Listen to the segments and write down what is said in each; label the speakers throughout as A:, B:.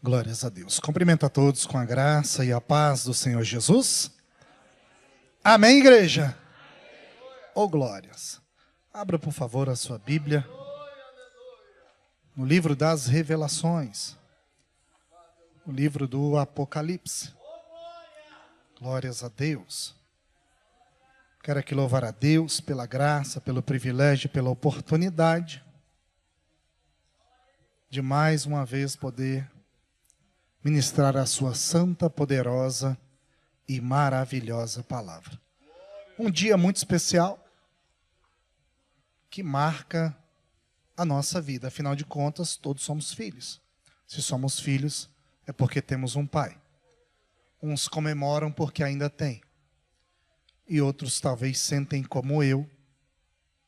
A: Glórias a Deus. Cumprimento a todos com a graça e a paz do Senhor Jesus. Amém, igreja? Oh, glórias. Abra, por favor, a sua Bíblia no livro das Revelações, o livro do Apocalipse. Glórias a Deus. Quero aqui louvar a Deus pela graça, pelo privilégio, pela oportunidade de mais uma vez poder ministrar a sua santa, poderosa e maravilhosa palavra. Um dia muito especial que marca a nossa vida. Afinal de contas, todos somos filhos. Se somos filhos, é porque temos um pai. Uns comemoram porque ainda têm. E outros talvez sentem como eu,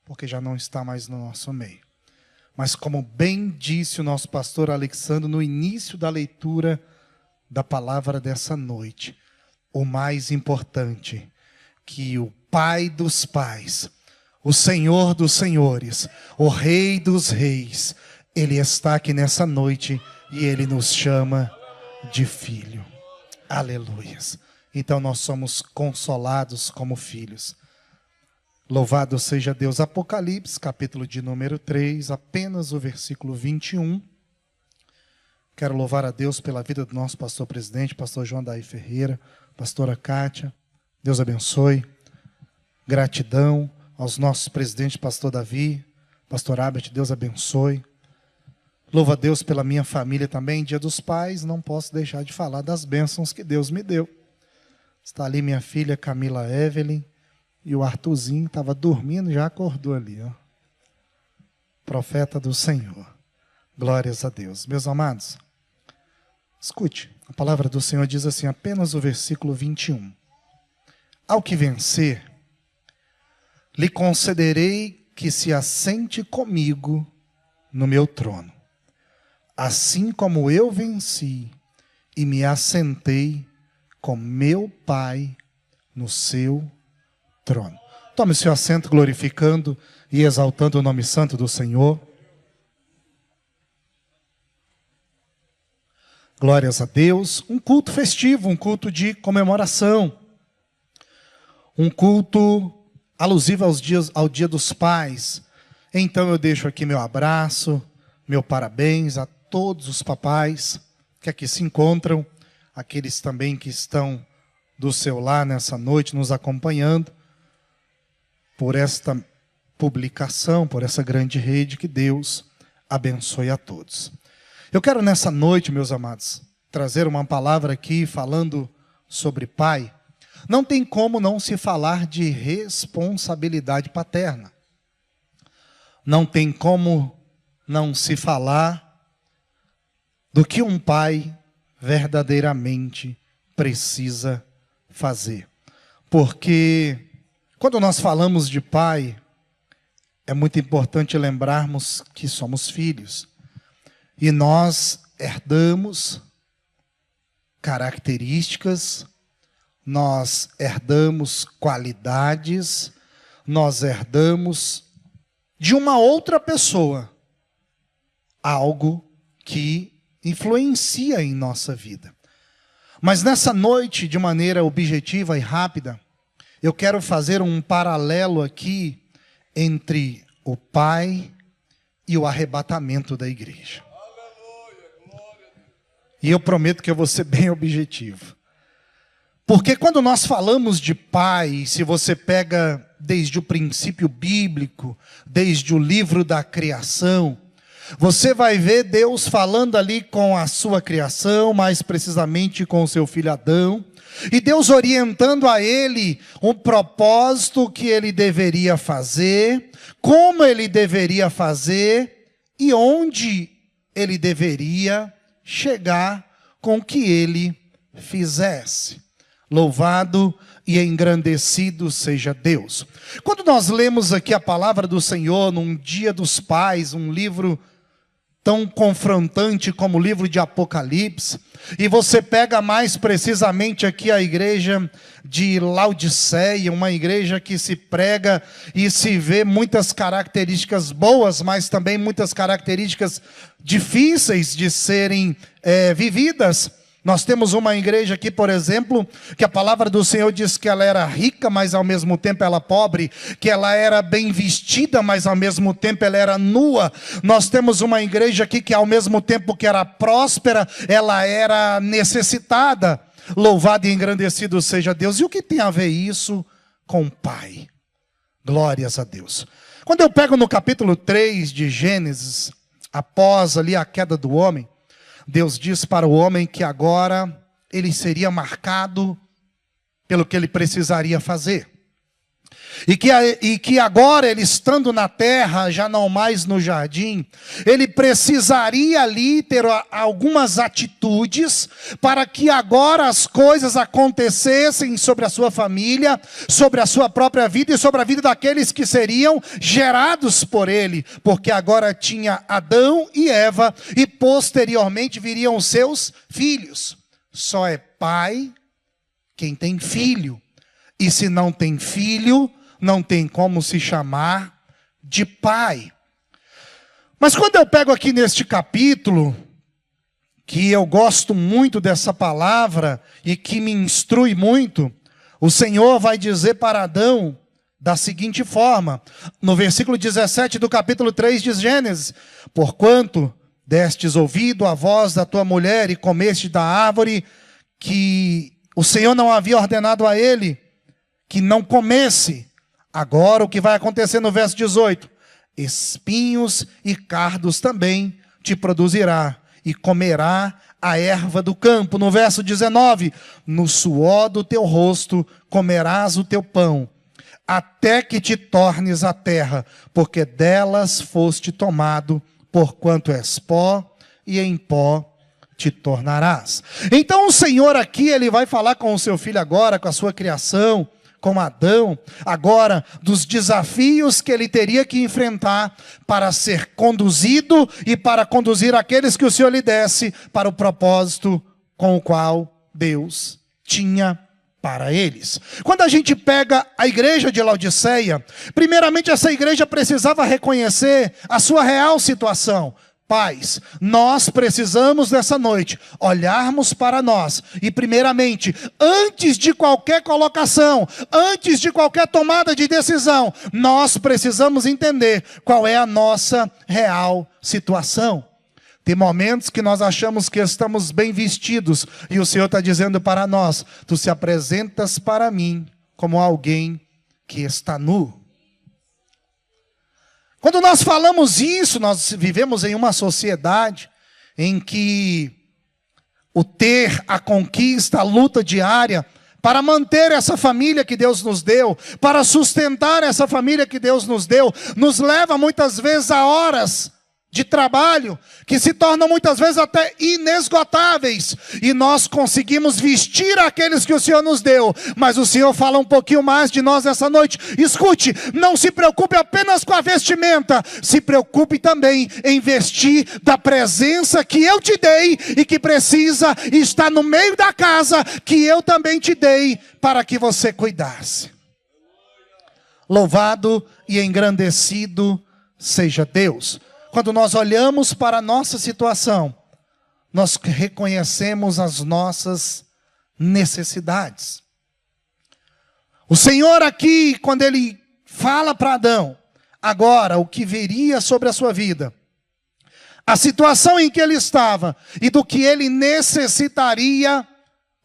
A: porque já não está mais no nosso meio. Mas como bem disse o nosso pastor Alexandre no início da leitura da palavra dessa noite, o mais importante, que o Pai dos pais, o Senhor dos senhores, o Rei dos reis, Ele está aqui nessa noite e Ele nos chama de filho. Aleluias. Então nós somos consolados como filhos. Louvado seja Deus. Apocalipse, capítulo de número 3, apenas o versículo 21. Quero louvar a Deus pela vida do nosso pastor presidente, pastor João Daí Ferreira, pastora Kátia. Deus abençoe. Gratidão aos nossos presidentes, pastor Davi, pastor Abert, Deus abençoe. Louvo a Deus pela minha família também. Dia dos Pais, não posso deixar de falar das bênçãos que Deus me deu. Está ali minha filha Camila Evelyn. E o Arthurzinho estava dormindo, já acordou ali, ó. Profeta do Senhor. Glórias a Deus. Meus amados, escute. A palavra do Senhor diz assim, apenas o versículo 21. Ao que vencer, lhe concederei que se assente comigo no meu trono. Assim como eu venci e me assentei com meu Pai no seu trono. Tome seu assento glorificando e exaltando o nome santo do Senhor. Glórias a Deus. Um culto festivo, um culto de comemoração. Um culto alusivo ao Dia dos Pais. Então eu deixo aqui meu abraço, meu parabéns a todos os papais que aqui se encontram, aqueles também que estão do seu lar nessa noite nos acompanhando, por esta publicação, por essa grande rede, que Deus abençoe a todos. Eu quero nessa noite, meus amados, trazer uma palavra aqui falando sobre pai. Não tem como não se falar de responsabilidade paterna. Não tem como não se falar do que um pai verdadeiramente precisa fazer. Porque quando nós falamos de pai, é muito importante lembrarmos que somos filhos. E nós herdamos características, nós herdamos qualidades, nós herdamos de uma outra pessoa algo que influencia em nossa vida. Mas nessa noite, de maneira objetiva e rápida, eu quero fazer um paralelo aqui entre o pai e o arrebatamento da igreja. E eu prometo que eu vou ser bem objetivo. Porque quando nós falamos de pai, se você pega desde o princípio bíblico, desde o livro da criação, você vai ver Deus falando ali com a sua criação, mais precisamente com o seu filho Adão, e Deus orientando a ele um propósito que ele deveria fazer, como ele deveria fazer e onde ele deveria chegar com o que ele fizesse. Louvado e engrandecido seja Deus. Quando nós lemos aqui a palavra do Senhor num Dia dos Pais, um livro tão confrontante como o livro de Apocalipse, e você pega mais precisamente aqui a igreja de Laodiceia, uma igreja que se prega e se vê muitas características boas, mas também muitas características difíceis de serem vividas. Nós temos uma igreja aqui, por exemplo, que a palavra do Senhor diz que ela era rica, mas ao mesmo tempo ela pobre, que ela era bem vestida, mas ao mesmo tempo ela era nua. Nós temos uma igreja aqui que ao mesmo tempo que era próspera, ela era necessitada. Louvado e engrandecido seja Deus. E o que tem a ver isso com o Pai? Glórias a Deus. Quando eu pego no capítulo 3 de Gênesis, após ali a queda do homem, Deus diz para o homem que agora ele seria marcado pelo que ele precisaria fazer. E que agora ele estando na terra, já não mais no jardim, ele precisaria ali ter algumas atitudes para que agora as coisas acontecessem sobre a sua família, sobre a sua própria vida e sobre a vida daqueles que seriam gerados por ele. Porque agora tinha Adão e Eva e posteriormente viriam os seus filhos. Só é pai quem tem filho. E se não tem filho, não tem como se chamar de pai. Mas quando eu pego aqui neste capítulo, que eu gosto muito dessa palavra e que me instrui muito, o Senhor vai dizer para Adão da seguinte forma, no versículo 17 do capítulo 3 de Gênesis: porquanto destes ouvido a voz da tua mulher e comeste da árvore que o Senhor não havia ordenado a ele que não comesse. Agora o que vai acontecer no verso 18? Espinhos e cardos também te produzirá, e comerá a erva do campo. No verso 19, no suor do teu rosto comerás o teu pão, até que te tornes a terra, porque delas foste tomado, porquanto és pó, e em pó te tornarás. Então o Senhor aqui, ele vai falar com o seu filho agora, com a sua criação, com Adão, agora dos desafios que ele teria que enfrentar para ser conduzido e para conduzir aqueles que o Senhor lhe desse para o propósito com o qual Deus tinha para eles. Quando a gente pega a igreja de Laodiceia, primeiramente essa igreja precisava reconhecer a sua real situação. Pais, nós precisamos nessa noite olharmos para nós e primeiramente, antes de qualquer colocação, antes de qualquer tomada de decisão, nós precisamos entender qual é a nossa real situação. Tem momentos que nós achamos que estamos bem vestidos e o Senhor está dizendo para nós: tu se apresentas para mim como alguém que está nu. Quando nós falamos isso, nós vivemos em uma sociedade em que o ter, a conquista, a luta diária para manter essa família que Deus nos deu, para sustentar essa família que Deus nos deu, nos leva muitas vezes a horas de trabalho que se tornam muitas vezes até inesgotáveis, e nós conseguimos vestir aqueles que o Senhor nos deu, mas o Senhor fala um pouquinho mais de nós essa noite. Escute, não se preocupe apenas com a vestimenta, se preocupe também em vestir da presença que eu te dei e que precisa estar no meio da casa, que eu também te dei para que você cuidasse. Louvado e engrandecido seja Deus. Quando nós olhamos para a nossa situação, nós reconhecemos as nossas necessidades. O Senhor aqui, quando Ele fala para Adão, agora o que viria sobre a sua vida, a situação em que ele estava e do que ele necessitaria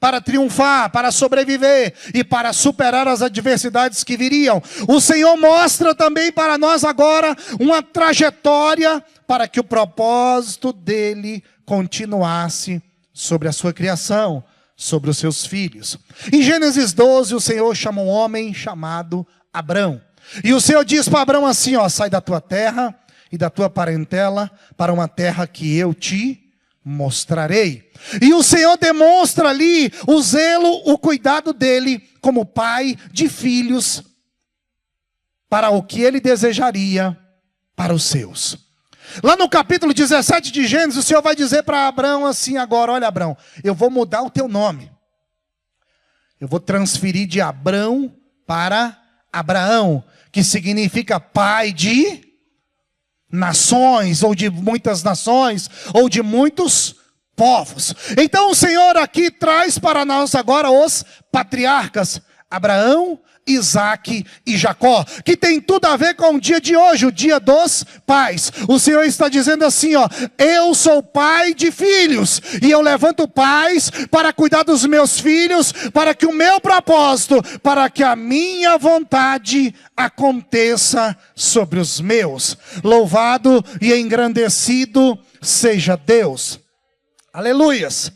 A: para triunfar, para sobreviver e para superar as adversidades que viriam. O Senhor mostra também para nós agora uma trajetória para que o propósito dele continuasse sobre a sua criação, sobre os seus filhos. Em Gênesis 12, o Senhor chama um homem chamado Abrão. E o Senhor diz para Abrão assim, sai da tua terra e da tua parentela para uma terra que eu te mostrarei. E o Senhor demonstra ali o zelo, o cuidado dele como pai de filhos para o que ele desejaria para os seus. Lá no capítulo 17 de Gênesis, o Senhor vai dizer para Abraão assim agora: olha, Abraão, eu vou mudar o teu nome. Eu vou transferir de Abrão para Abraão, que significa pai de nações, ou de muitas nações, ou de muitos povos. Então o Senhor aqui traz para nós agora os patriarcas, Abraão, Isaque e Jacó, que tem tudo a ver com o dia de hoje, o dia dos pais. O Senhor está dizendo assim, ó: eu sou pai de filhos, e eu levanto pais para cuidar dos meus filhos, para que o meu propósito, para que a minha vontade aconteça sobre os meus. Louvado e engrandecido seja Deus. Aleluias.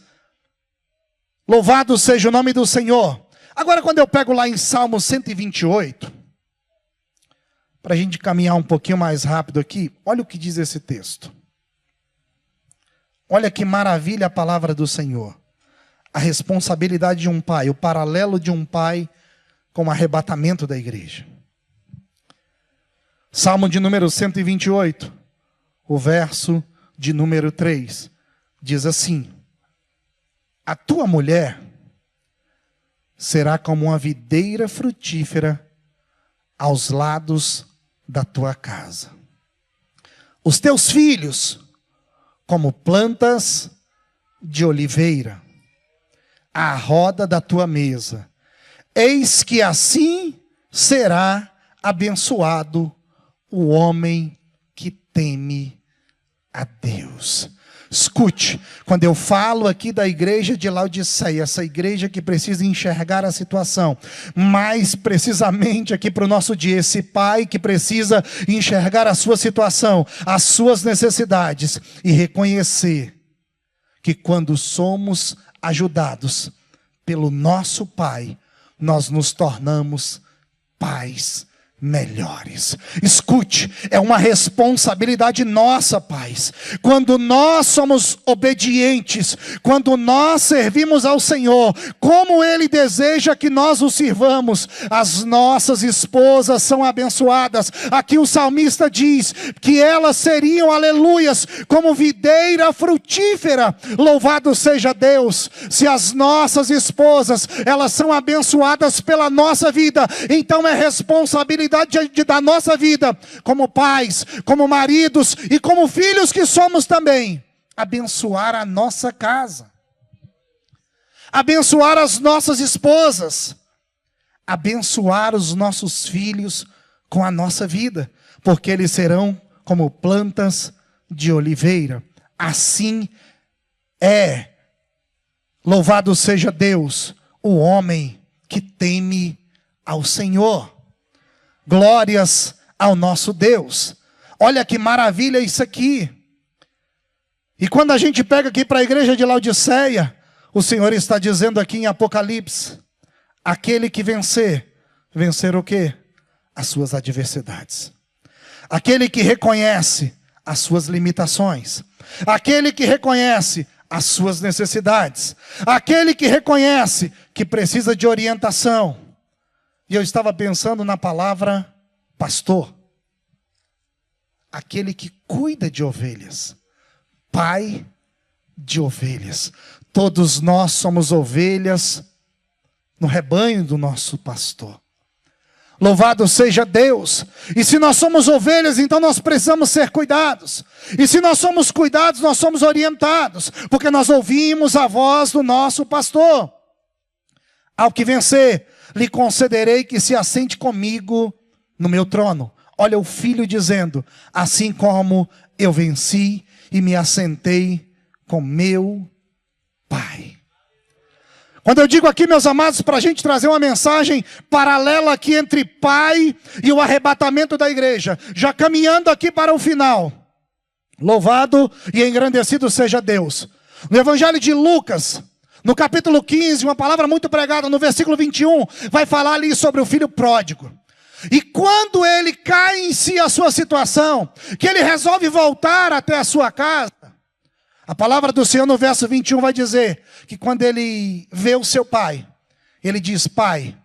A: Louvado seja o nome do Senhor. Agora, quando eu pego lá em Salmo 128, para a gente caminhar um pouquinho mais rápido aqui, olha o que diz esse texto. Olha que maravilha a palavra do Senhor. A responsabilidade de um pai, o paralelo de um pai com o arrebatamento da igreja. Salmo de número 128, o verso de número 3, diz assim: a tua mulher será como uma videira frutífera aos lados da tua casa. Os teus filhos, como plantas de oliveira, à roda da tua mesa. Eis que assim será abençoado o homem que teme a Deus. Escute, quando eu falo aqui da igreja de Laodiceia, essa igreja que precisa enxergar a situação, mais precisamente aqui para o nosso dia, esse pai que precisa enxergar a sua situação, as suas necessidades, e reconhecer que quando somos ajudados pelo nosso pai, nós nos tornamos pais melhores. Escute, é uma responsabilidade nossa, pais. Quando nós somos obedientes, quando nós servimos ao Senhor, como Ele deseja que nós o sirvamos, as nossas esposas são abençoadas. Aqui o salmista diz que elas seriam, aleluias, como videira frutífera. Louvado seja Deus. Se as nossas esposas, elas são abençoadas pela nossa vida, então é responsabilidade da nossa vida, como pais, como maridos e como filhos que somos também, abençoar a nossa casa, abençoar as nossas esposas, abençoar os nossos filhos com a nossa vida, porque eles serão como plantas de oliveira. Assim é, louvado seja Deus, o homem que teme ao Senhor. Glórias ao nosso Deus. Olha que maravilha isso aqui. E quando a gente pega aqui para a igreja de Laodiceia, o Senhor está dizendo aqui em Apocalipse: aquele que vencer o quê? As suas adversidades. Aquele que reconhece as suas limitações. Aquele que reconhece as suas necessidades. Aquele que reconhece que precisa de orientação. E eu estava pensando na palavra pastor. Aquele que cuida de ovelhas. Pai de ovelhas. Todos nós somos ovelhas no rebanho do nosso pastor. Louvado seja Deus. E se nós somos ovelhas, então nós precisamos ser cuidados. E se nós somos cuidados, nós somos orientados. Porque nós ouvimos a voz do nosso pastor. Ao que vencer, lhe concederei que se assente comigo no meu trono. Olha o filho dizendo: assim como eu venci e me assentei com meu pai. Quando eu digo aqui, meus amados, para a gente trazer uma mensagem paralela aqui entre pai e o arrebatamento da igreja, já caminhando aqui para o final. Louvado e engrandecido seja Deus. No Evangelho de Lucas, no capítulo 15, uma palavra muito pregada, no versículo 21, vai falar ali sobre o filho pródigo. E quando ele cai em si a sua situação, que ele resolve voltar até a sua casa, a palavra do Senhor no verso 21 vai dizer que quando ele vê o seu pai, ele diz: pai,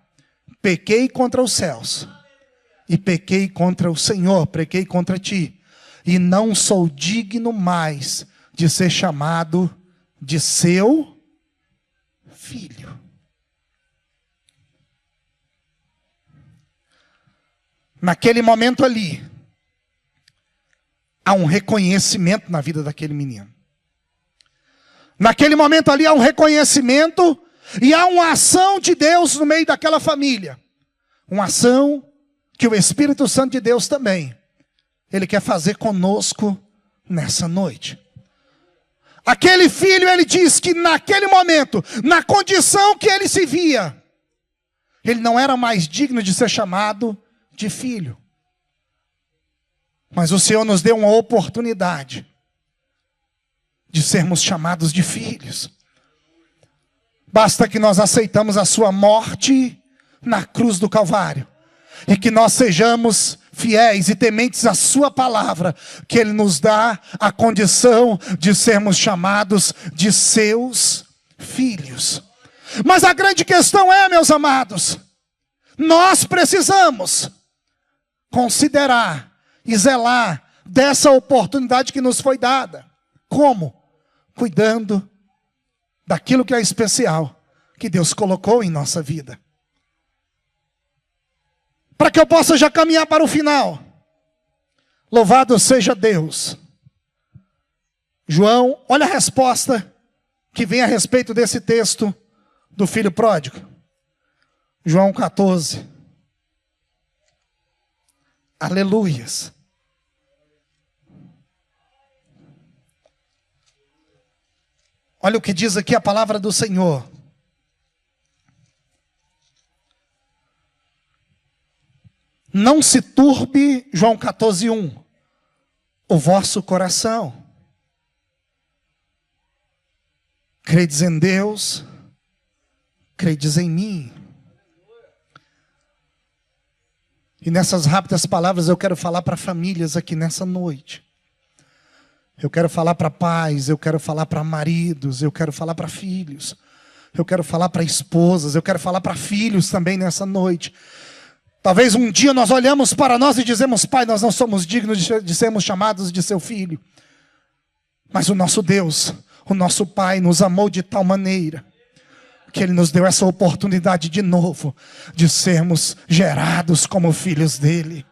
A: pequei contra os céus, e pequei contra o Senhor, pequei contra ti. e não sou digno mais de ser chamado de seu filho. Naquele momento ali, há um reconhecimento na vida daquele menino. Naquele momento ali há um reconhecimento e há uma ação de Deus no meio daquela família. Uma ação que o Espírito Santo de Deus também, Ele quer fazer conosco nessa noite. Aquele filho, ele diz que naquele momento, na condição que ele se via, ele não era mais digno de ser chamado de filho. Mas o Senhor nos deu uma oportunidade de sermos chamados de filhos. Basta que nós aceitamos a sua morte na cruz do Calvário. E que nós sejamos fiéis e tementes à sua palavra, que Ele nos dá a condição de sermos chamados de seus filhos. Mas a grande questão é, meus amados, nós precisamos considerar e zelar dessa oportunidade que nos foi dada. Como? Cuidando daquilo que é especial, que Deus colocou em nossa vida. Para que eu possa já caminhar para o final. Louvado seja Deus. João, olha a resposta que vem a respeito desse texto do filho pródigo. João 14. Aleluias. Olha o que diz aqui a palavra do Senhor. Não se turbe, João 14:1, o vosso coração. Credes em Deus, credes em mim. E nessas rápidas palavras eu quero falar para famílias aqui nessa noite. Eu quero falar para pais, eu quero falar para maridos, eu quero falar para filhos. Eu quero falar para esposas, eu quero falar para filhos também nessa noite. Talvez um dia nós olhamos para nós e dizemos: Pai, nós não somos dignos de sermos chamados de seu filho. Mas o nosso Deus, o nosso Pai nos amou de tal maneira que Ele nos deu essa oportunidade de novo, de sermos gerados como filhos dEle.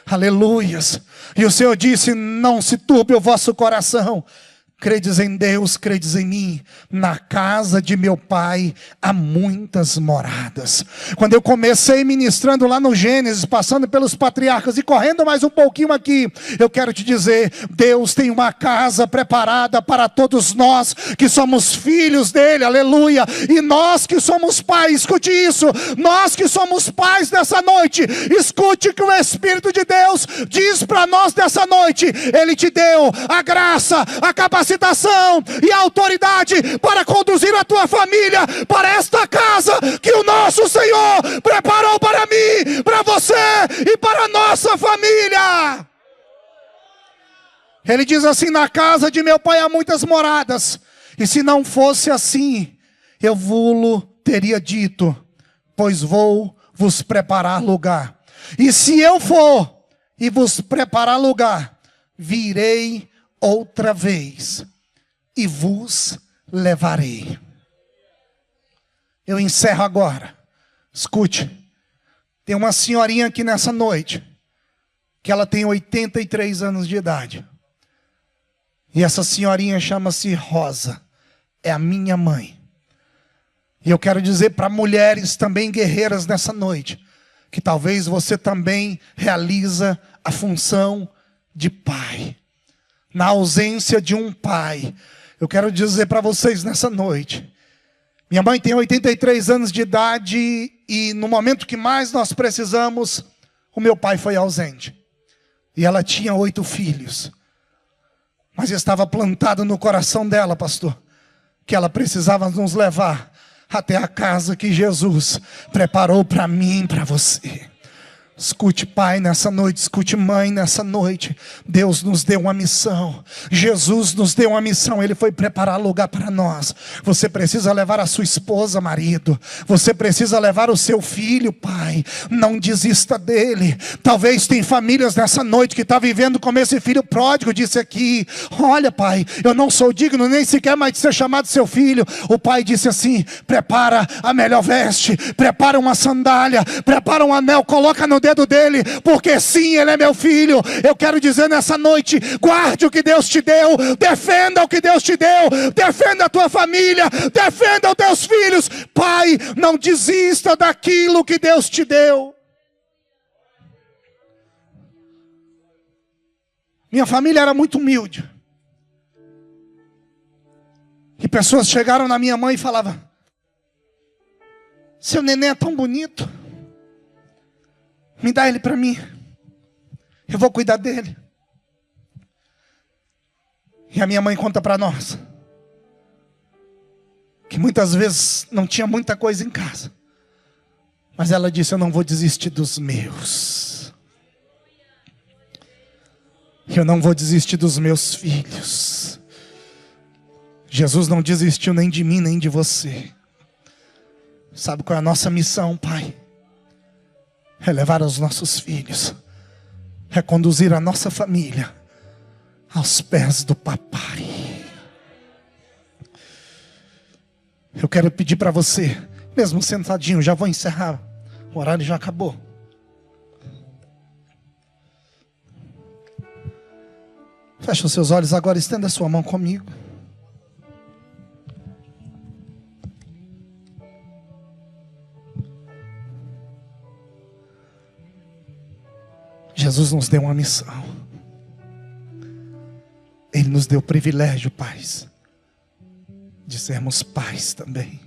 A: Aleluias. E o Senhor disse: não se turbe o vosso coração. Credes em Deus, credes em mim. Na casa de meu Pai há muitas moradas. Quando eu comecei ministrando lá no Gênesis, passando pelos patriarcas e correndo mais um pouquinho aqui, eu quero te dizer, Deus tem uma casa preparada para todos nós que somos filhos dele, aleluia. E nós que somos pais, escute isso, nós que somos pais dessa noite, escute que o Espírito de Deus diz para nós dessa noite: Ele te deu a graça, a capacidade e a autoridade para conduzir a tua família para esta casa que o nosso Senhor preparou para mim, para você e para a nossa família. Ele diz assim: na casa de meu Pai há muitas moradas, e se não fosse assim, eu vos teria dito, pois vou vos preparar lugar. E se eu for e vos preparar lugar, virei outra vez e vos levarei. Eu encerro agora. Escute, tem uma senhorinha aqui nessa noite que ela tem 83 anos de idade. E essa senhorinha chama-se Rosa. É a minha mãe. E eu quero dizer para mulheres também guerreiras nessa noite, que talvez você também realiza a função de pai. Na ausência de um pai, eu quero dizer para vocês nessa noite, minha mãe tem 83 anos de idade e no momento que mais nós precisamos, o meu pai foi ausente. E ela tinha 8 filhos. Mas estava plantado no coração dela, pastor, que ela precisava nos levar até a casa que Jesus preparou para mim e para você. Escute pai nessa noite, escute mãe nessa noite. Deus nos deu uma missão. Jesus nos deu uma missão. Ele foi preparar lugar para nós. Você precisa levar a sua esposa, marido. Você precisa levar o seu filho, pai. Não desista dele. Talvez tem famílias nessa noite que estão vivendo como esse filho pródigo disse aqui. Olha, pai, eu não sou digno nem sequer mais de ser chamado seu filho. O pai disse assim: prepara a melhor veste, prepara uma sandália, prepara um anel, coloca no dedo dele, porque sim, ele é meu filho. Eu quero dizer nessa noite: guarde o que Deus te deu, defenda o que Deus te deu, defenda a tua família, defenda os teus filhos. Pai, não desista daquilo que Deus te deu. Minha família era muito humilde, e pessoas chegaram na minha mãe e falavam: seu neném é tão bonito, me dá ele para mim, eu vou cuidar dele. E a minha mãe conta para nós que muitas vezes não tinha muita coisa em casa, mas ela disse: eu não vou desistir dos meus, eu não vou desistir dos meus filhos. Jesus não desistiu nem de mim nem de você. Sabe qual é a nossa missão, pai? É levar os nossos filhos, é conduzir a nossa família aos pés do papai. Eu quero pedir para você, mesmo sentadinho, já vou encerrar, o horário já acabou. Feche os seus olhos agora, estenda a sua mão comigo. Jesus nos deu uma missão. Ele nos deu o privilégio, pais, de sermos pais também.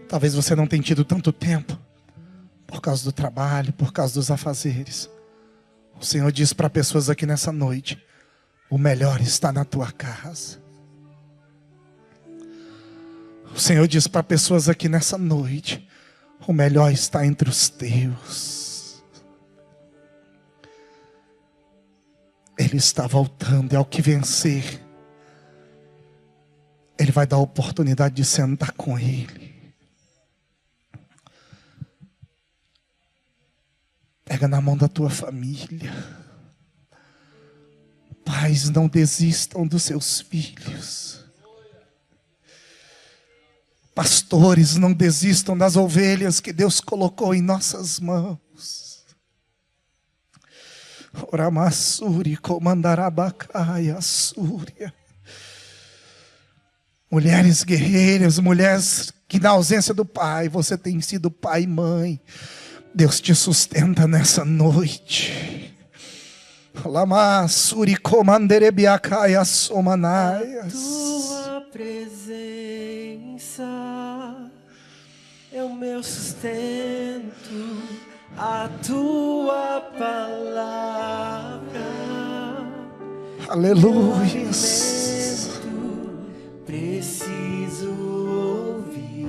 A: Talvez você não tenha tido tanto tempo, por causa do trabalho, por causa dos afazeres. O Senhor diz para pessoas aqui nessa noite: o melhor está na tua casa. O Senhor diz para pessoas aqui nessa noite: o melhor está entre os teus. Ele está voltando, é o que vencer. Ele vai dar a oportunidade de sentar com Ele. Pega na mão da tua família. Pais, não desistam dos seus filhos. Pastores, não desistam das ovelhas que Deus colocou em nossas mãos. Oramassuri, comandarabacai, Súria. Mulheres guerreiras, mulheres que na ausência do pai, você tem sido pai e mãe. Deus te sustenta nessa noite. Lamassuri, comanderebiacai, assomanaias.
B: Tua presença é o meu sustento, a tua palavra.
A: Aleluia.
B: Preciso ouvir.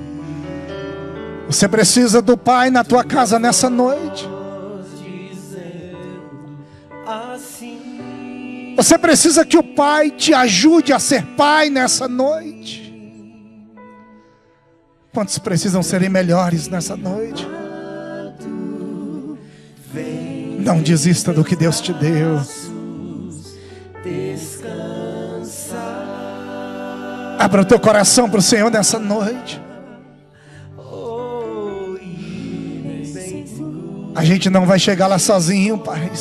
A: Você precisa do pai na tua casa nessa noite.
B: Assim.
A: Você precisa que o pai te ajude a ser pai nessa noite. Quantos precisam serem melhores nessa noite? Não desista do que Deus te deu. Abra o teu coração para o Senhor nessa noite. A gente não vai chegar lá sozinho, Pai.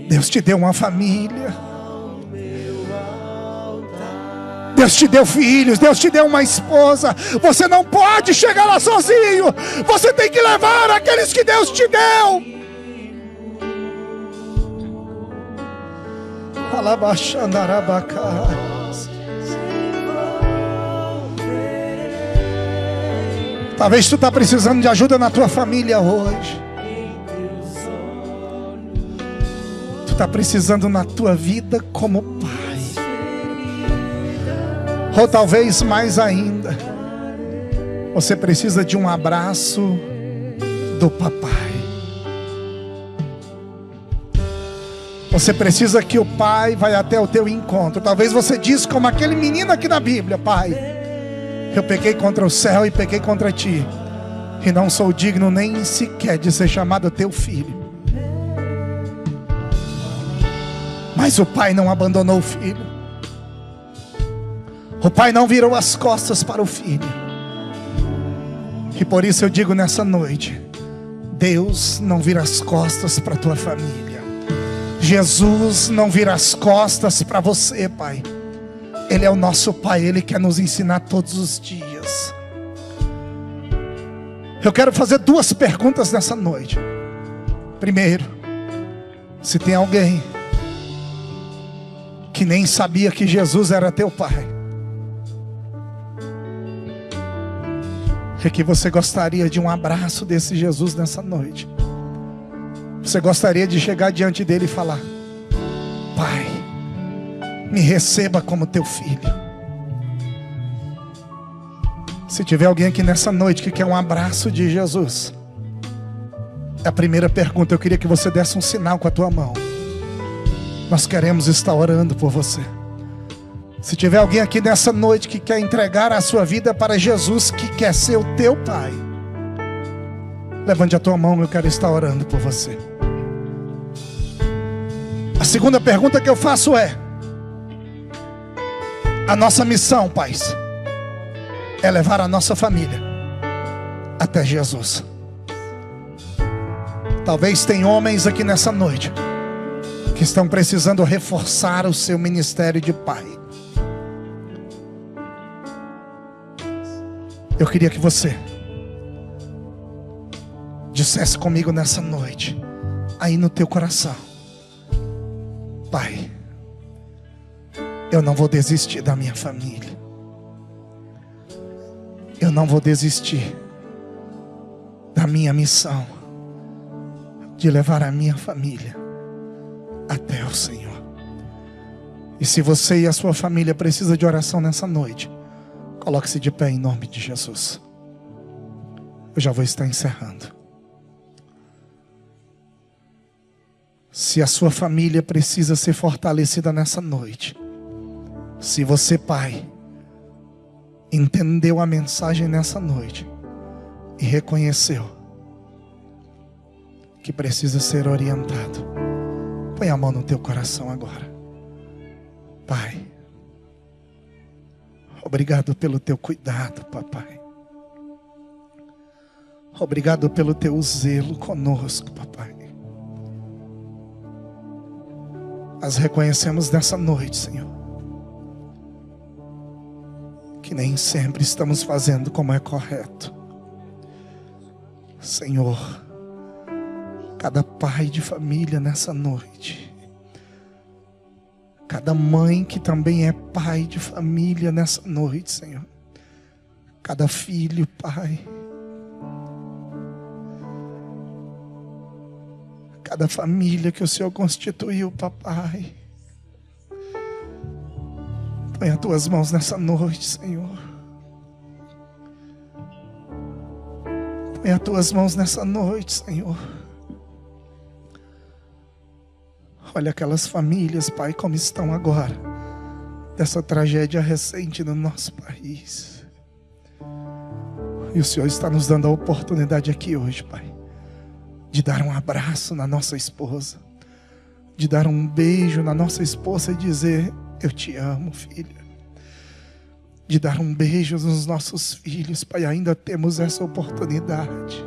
A: Deus te deu uma família. Deus te deu filhos, Deus te deu uma esposa. Você não pode chegar lá sozinho. Você tem que levar aqueles que Deus te deu. Talvez tu está precisando de ajuda na tua família hoje. Tu está precisando na tua vida como pai. Ou talvez mais ainda, você precisa de um abraço do papai. Você precisa que o pai vai até o teu encontro. Talvez você diz como aquele menino aqui na Bíblia: pai, eu pequei contra o céu e pequei contra ti, e não sou digno nem sequer de ser chamado teu filho. Mas o pai não abandonou o filho. O pai não virou as costas para o filho. E por isso eu digo nessa noite: Deus não vira as costas para a tua família. Jesus não vira as costas para você, pai. Ele é o nosso pai, Ele quer nos ensinar todos os dias. Eu quero fazer 2 perguntas nessa noite. Primeiro, se tem alguém que nem sabia que Jesus era teu pai, é que você gostaria de um abraço desse Jesus nessa noite. Você gostaria de chegar diante dele e falar: pai, me receba como teu filho. Se tiver alguém aqui nessa noite que quer um abraço de Jesus, a primeira pergunta, eu queria que você desse um sinal com a tua mão. Nós queremos estar orando por você. Se tiver alguém aqui nessa noite que quer entregar a sua vida para Jesus, que quer ser o teu pai, levante a tua mão, eu quero estar orando por você. A segunda pergunta que eu faço é: a nossa missão, pais, é levar a nossa família até Jesus. Talvez tem homens aqui nessa noite que estão precisando reforçar o seu ministério de pai. Eu queria que você dissesse comigo nessa noite, aí no teu coração: pai, eu não vou desistir da minha família. Eu não vou desistir da minha missão de levar a minha família até o Senhor. E se você e a sua família precisam de oração nessa noite, coloque-se de pé em nome de Jesus. Eu já vou estar encerrando. Se a sua família precisa ser fortalecida nessa noite, se você, pai, entendeu a mensagem nessa noite e reconheceu que precisa ser orientado, põe a mão no teu coração agora. Pai, obrigado pelo teu cuidado, papai. Obrigado pelo teu zelo conosco, papai. Nós reconhecemos nessa noite, Senhor, que nem sempre estamos fazendo como é correto. Senhor, cada pai de família nessa noite, cada mãe que também é pai de família nessa noite, Senhor, cada filho, Pai, cada família que o Senhor constituiu, papai, põe as tuas mãos nessa noite, Senhor. Põe as tuas mãos nessa noite, Senhor. Olha aquelas famílias, Pai, como estão agora, dessa tragédia recente no nosso país. E o Senhor está nos dando a oportunidade aqui hoje, Pai, de dar um abraço na nossa esposa, de dar um beijo na nossa esposa e dizer: eu te amo, filha. De dar um beijo nos nossos filhos, Pai, ainda temos essa oportunidade.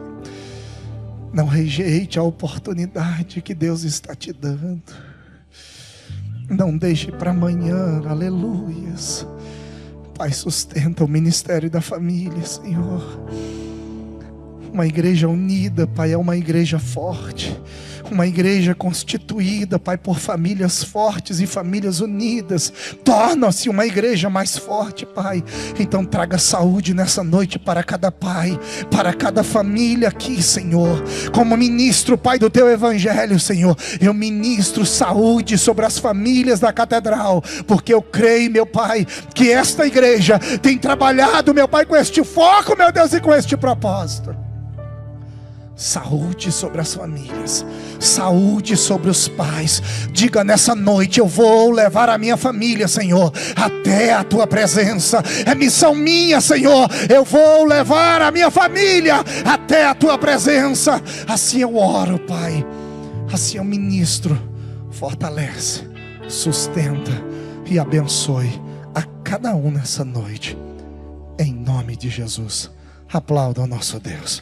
A: Não rejeite a oportunidade que Deus está te dando. Não deixe para amanhã, aleluias. Pai, sustenta o ministério da família, Senhor. Uma igreja unida, Pai, é uma igreja forte. Uma igreja constituída, Pai, por famílias fortes e famílias unidas, torna-se uma igreja mais forte, Pai. Então traga saúde nessa noite para cada pai, para cada família aqui, Senhor. Como ministro, Pai, do Teu Evangelho, Senhor, eu ministro saúde sobre as famílias da Catedral, porque eu creio, meu Pai, que esta igreja tem trabalhado, meu Pai, com este foco, meu Deus, e com este propósito. Saúde sobre as famílias, saúde sobre os pais. Diga nessa noite: eu vou levar a minha família, Senhor, até a tua presença. É missão minha, Senhor. Eu vou levar a minha família até a tua presença. Assim eu oro, Pai. Assim eu ministro. Fortalece, sustenta e abençoe a cada um nessa noite, em nome de Jesus. Aplauda o nosso Deus.